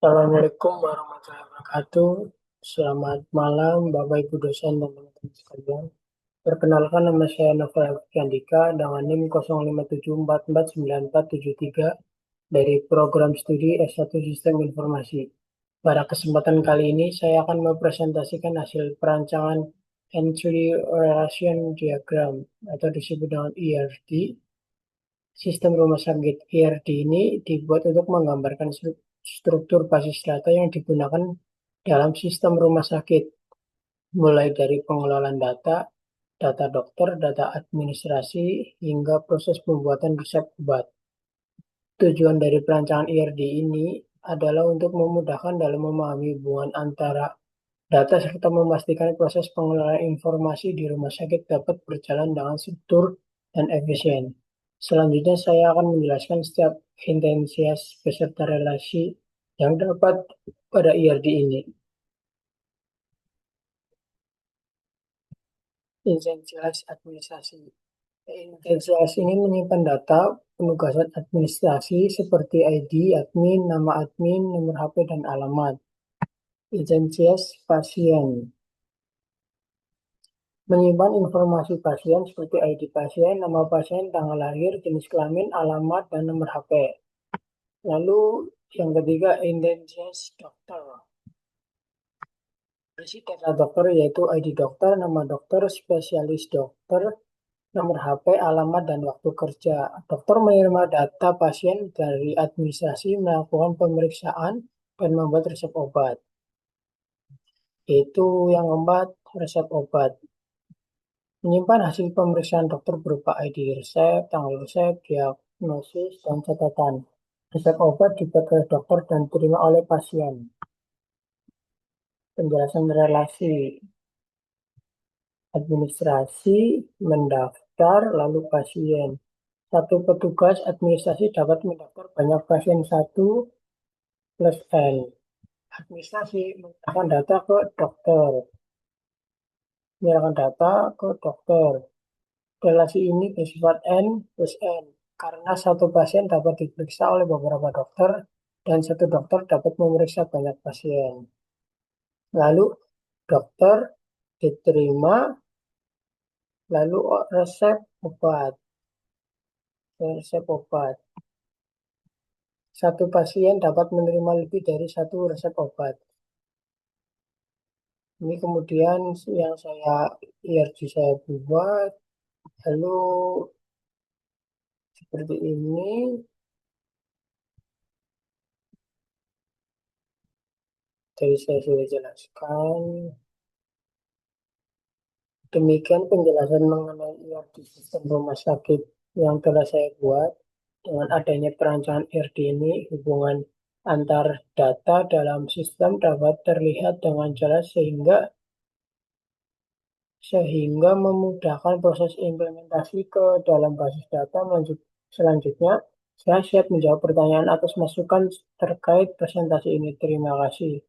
Assalamualaikum warahmatullahi wabarakatuh. Selamat malam, Bapak Ibu dosen dan teman-teman sekalian. Perkenalkan, nama saya Novel Yandika dengan NIM 0574494473 dari program studi S1 Sistem Informasi. Pada kesempatan kali ini, saya akan mempresentasikan hasil perancangan Entry Relation Diagram atau disebut dengan ERD. Sistem rumah sakit ERD ini dibuat untuk menggambarkan struktur basis data yang digunakan dalam sistem rumah sakit, mulai dari pengelolaan data, data dokter, data administrasi, hingga proses pembuatan resep obat. Tujuan dari perancangan ERD ini adalah untuk memudahkan dalam memahami hubungan antara data serta memastikan proses pengelolaan informasi di rumah sakit dapat berjalan dengan struktur dan efisien. Selanjutnya saya akan menjelaskan setiap intensitas beserta relasi yang dapat pada ERD ini. Intensitas administrasi. Intensitas ini menyimpan data penugasan administrasi seperti ID, admin, nama admin, nomor HP, dan alamat. Intensitas pasien. Menyimpan informasi pasien seperti ID pasien, nama pasien, tanggal lahir, jenis kelamin, alamat, dan nomor HP. Lalu yang ketiga, identitas dokter. Berisi data dokter yaitu ID dokter, nama dokter, spesialis dokter, nomor HP, alamat, dan waktu kerja. Dokter menerima data pasien dari administrasi, melakukan pemeriksaan, dan membuat resep obat. Itu yang keempat, resep obat. Menyimpan hasil pemeriksaan dokter berupa ID resep, tanggal resep, diagnosis, dan catatan. Resep obat dibuat oleh dokter dan diterima oleh pasien. Penjelasan relasi. Administrasi, mendaftar, lalu pasien. Satu petugas administrasi dapat mendaftar banyak pasien 1 plus N. Administrasi menyerahkan data ke dokter. Menyerahkan data ke dokter. Relasi ini bersifat N plus N, karena satu pasien dapat diperiksa oleh beberapa dokter dan satu dokter dapat memeriksa banyak pasien. Lalu dokter diterima, lalu resep obat. Resep obat. Satu pasien dapat menerima lebih dari satu resep obat. Ini kemudian yang saya buat, lalu seperti ini. Tadi saya sudah jelaskan. Demikian penjelasan mengenai ERD sistem rumah sakit yang telah saya buat. Dengan adanya perancangan ERD ini, hubungan antar data dalam sistem dapat terlihat dengan jelas sehingga memudahkan proses implementasi ke dalam basis data. Selanjutnya, saya siap menjawab pertanyaan atas masukan terkait presentasi ini. Terima kasih.